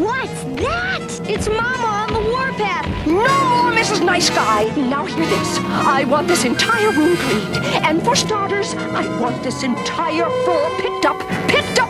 What's that? It's Mama on the warpath. No, Mrs. Nice Guy. Now hear this. I want this entire room cleaned. And for starters, I want this entire floor picked up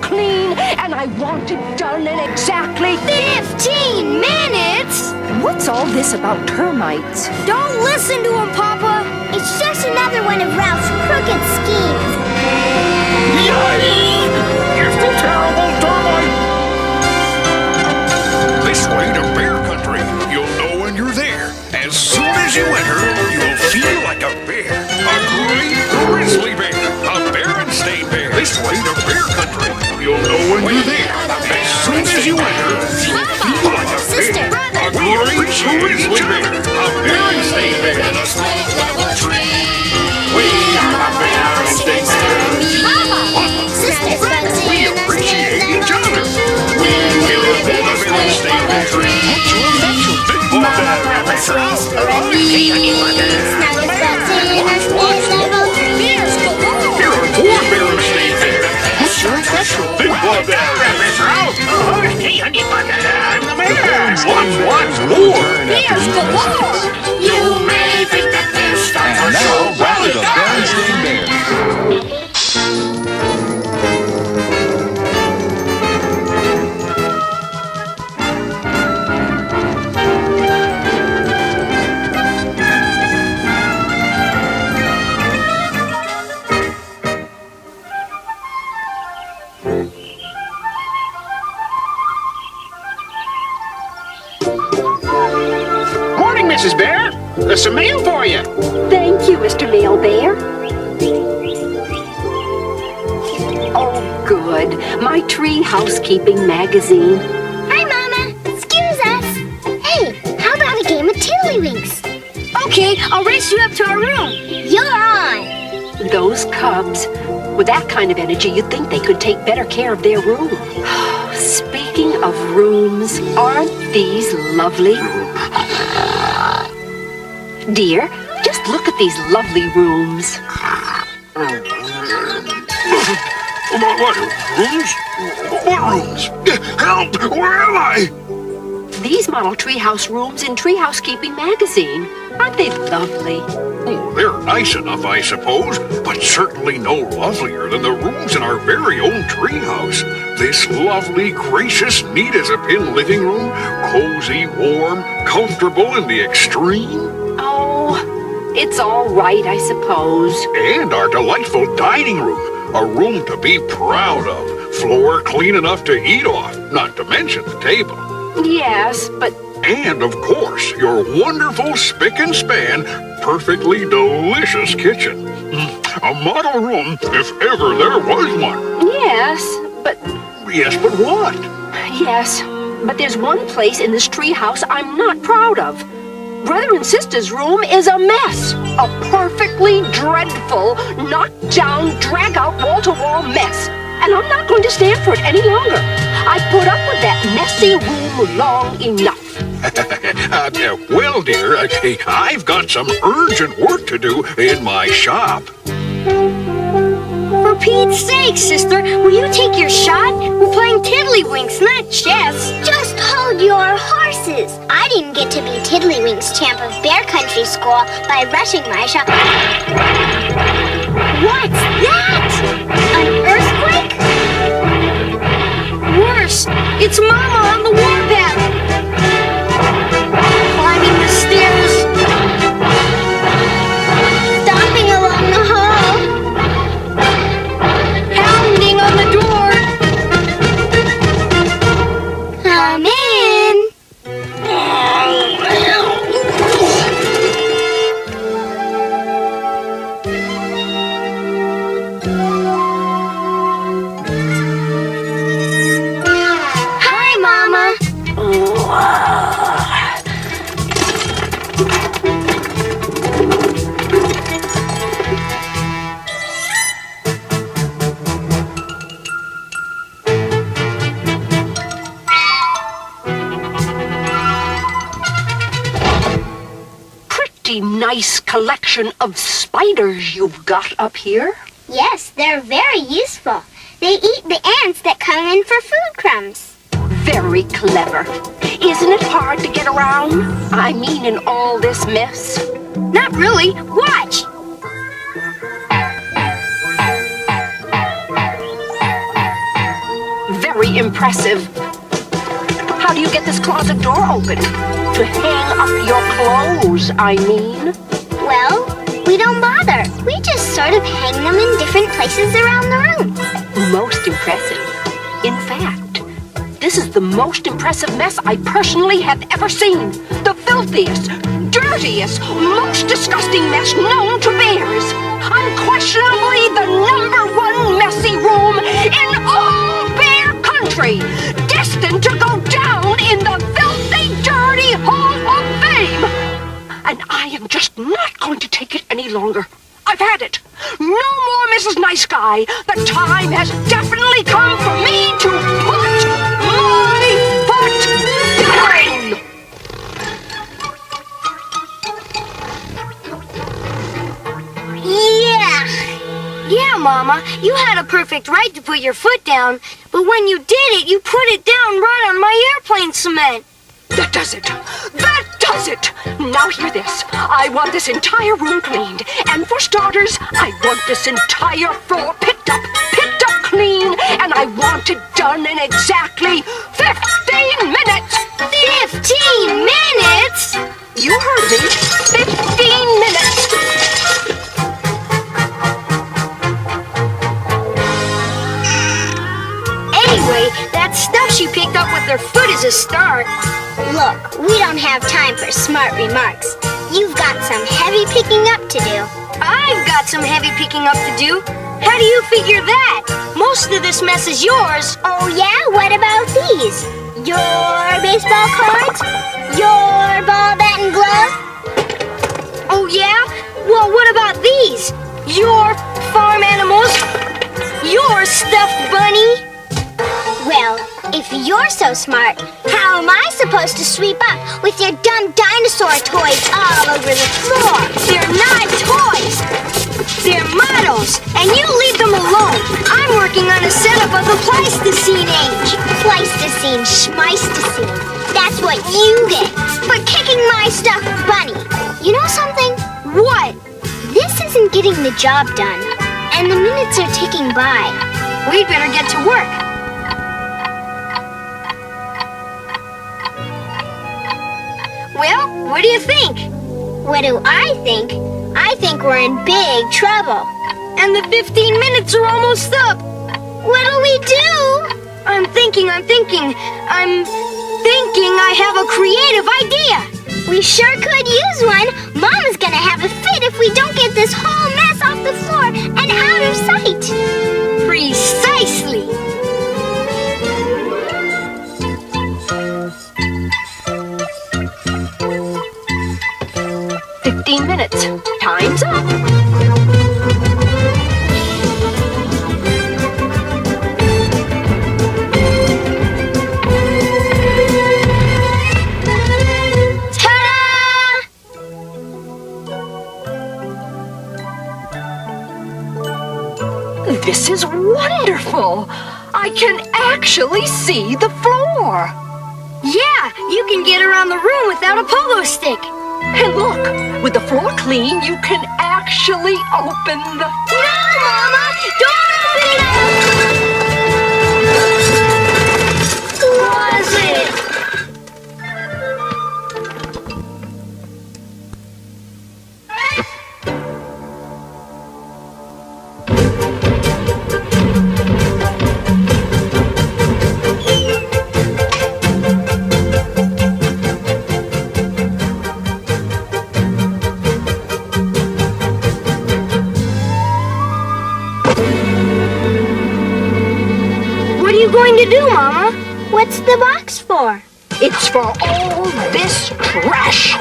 clean. And I want it done in exactly 15 minutes? What's all this about termites? Don't listen to him, Papa. It's just another one of Ralph's crooked schemes. Yay! It's the terrible termite! This way to Bear Country. You'll know when you're there. As soon as you enter, you'll feel like a bear. A great grizzly bear. A Berenstain bear. This way to Bear Country. You'll know when you're there. As soon as you enter, you'll feel like a bear. A great grizzly bear. A Berenstain bear. In a small level tree. We are the Berenstain bears. We appreciate each other. We live in a Berenstain tree. Big boy bear. Here are 4 Berenstain bears. Big boy bear. Lots more. Bears galore. You may think that this stuff And now, back to the Berenstain Bears. Morning, Mrs. Bear. There's some mail for you. Thank you, Mr. Mail Bear. Oh, good. My tree housekeeping magazine. Hi, Mama. Excuse us. Hey, how about a game of tiddlywinks? Okay, I'll race you up to our room. You're on. Those cubs, with that kind of energy, you'd think they could take better care of their room. Speaking of rooms, aren't these lovely? Dear, just look at these lovely rooms. What rooms? What rooms? Help! Where am I? These model treehouse rooms in Tree Housekeeping magazine. Aren't they lovely? Oh, they're nice enough, I suppose, but certainly no lovelier than the rooms in our very own treehouse. This lovely, gracious, neat-as-a-pin living room, cozy, warm, comfortable in the extreme. Oh, it's all right, I suppose. And our delightful dining room, a room to be proud of. Floor clean enough to eat off, not to mention the table. Yes, but... And, of course, your wonderful spick and span, perfectly delicious kitchen. A model room, if ever there was one. Yes, but... Yes, but what? Yes, but there's one place in this treehouse I'm not proud of. Brother and sister's room is a mess. A perfectly dreadful, knocked-down, drag-out, wall-to-wall mess. And I'm not going to stand for it any longer. I put up with that messy room long enough. Well, dear, I've got some urgent work to do in my shop. For Pete's sake, sister, will you take your shot? We're playing tiddlywinks, not chess. Just hold your horses. I didn't get to be Tiddlywinks champ of Bear Country School by rushing my shot. What's that? An earthquake? Worse, it's Mama on the warpath. Climbing the stairs. Stomping along the hall. Pounding on the door. Come in. Hi, Mama. Pretty nice collection of spiders you've got up here. Yes, they're very useful. They eat the ants that come in for food crumbs. Very clever. Isn't it hard to get around? I mean, in all this mess. Not really. Watch. Very impressive. How do you get this closet door open? To hang up your clothes, I mean. Well, we don't bother. We just sort of hang them in different places around the room. Most impressive. In fact, this is the most impressive mess I personally have ever seen. The filthiest, dirtiest, most disgusting mess known to bears. Unquestionably the #1 messy room in all bear country. Destined to go down in the filthy, dirty Hall of Fame. And I am just not going to take it any longer. I've had it. No more Mrs. Nice Guy. The time has definitely come for me to put my foot down. Yeah, Mama, you had a perfect right to put your foot down, but when you did it, you put it down right on my airplane cement. That does it. That does it. Now hear this. I want this entire room cleaned. And for starters, I want this entire floor picked up clean. And I want it done in exactly 15 minutes. 15 minutes? You heard me. 15 minutes. Anyway, that stuff she picked up with her foot is a start. Look, we don't have time for smart remarks. You've got some heavy picking up to do. I've got some heavy picking up to do. How do you figure that? Most of this mess is yours. Oh yeah? What about these? Your baseball cards? Your ball, bat, and glove? Oh yeah? Well, what about these? Your farm animals? Your stuffed bunny? Well, if you're so smart, how am I supposed to sweep up with your dumb dinosaur toys all over the floor? They're not toys. They're models, and you leave them alone. I'm working on a setup of the Pleistocene age. Pleistocene, schmeistocene. That's what you get for kicking my stuffed bunny. You know something? What? This isn't getting the job done, and the minutes are ticking by. We'd better get to work. Well, what do you think? What do I think? I think we're in big trouble. And the 15 minutes are almost up. What'll we do? I'm thinking I have a creative idea. We sure could use one. Mama's gonna have a fit if we don't get this whole mess off the floor and out of sight. Precisely. Minutes. Time's up. Ta-da! This is wonderful. I can actually see the floor. Yeah, you can get around the room without a pogo stick. And look, with the floor clean, you can actually open the... No, Mama! Don't open it up! Was it? What are you going to do, Mama? What's the box for? It's for all this trash.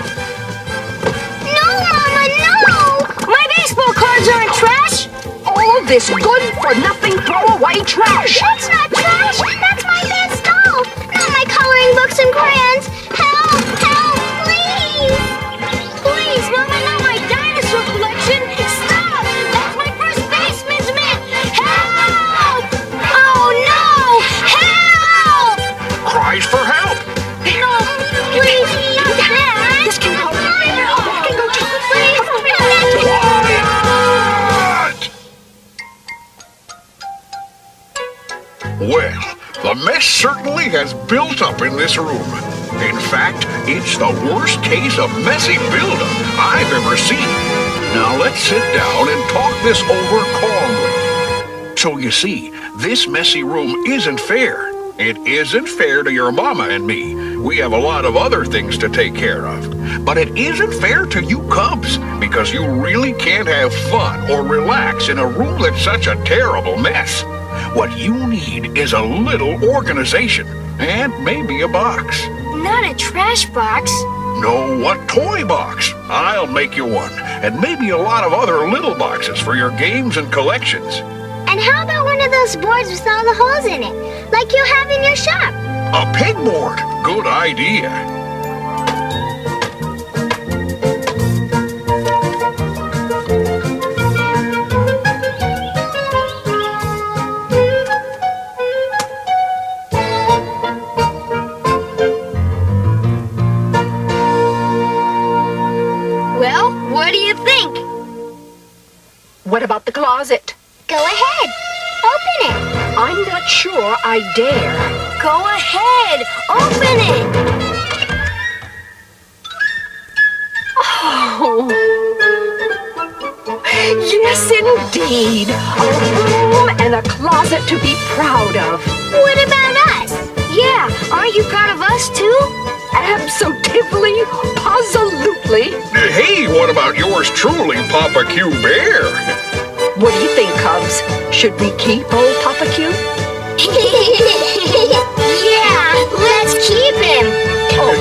No, Mama, no! My baseball cards aren't trash. All this good-for-nothing throwaway trash. That's not trash! That's my best doll! Not my coloring books and crayons! Help! Help! Please! Please, Mama, not my dinosaur collection. Stop! That's my first baseman's mitt. Help! Oh, no! Help! mess certainly has built up in this room. In fact, it's the worst case of messy buildup I've ever seen. Now let's sit down and talk this over calmly. So you see, this messy room isn't fair. It isn't fair to your mama and me. We have a lot of other things to take care of. But it isn't fair to you cubs, because you really can't have fun or relax in a room that's such a terrible mess. What you need is a little organization, and maybe a box. Not a trash box. No, a toy box. I'll make you one, and maybe a lot of other little boxes for your games and collections. And how about one of those boards with all the holes in it, like you have in your shop? A pegboard. Good idea. Well, what do you think? What about the closet? Go ahead. Open it. I'm not sure I dare. Go ahead, open it. Oh. Yes, indeed. A room and a closet to be proud of. What about us? Yeah, aren't you proud of us too? Absolutely, positively. Hey, what about yours truly, Papa Q Bear? What do you think, Cubs? Should we keep old Papa Q? Yeah, let's keep him. Oh,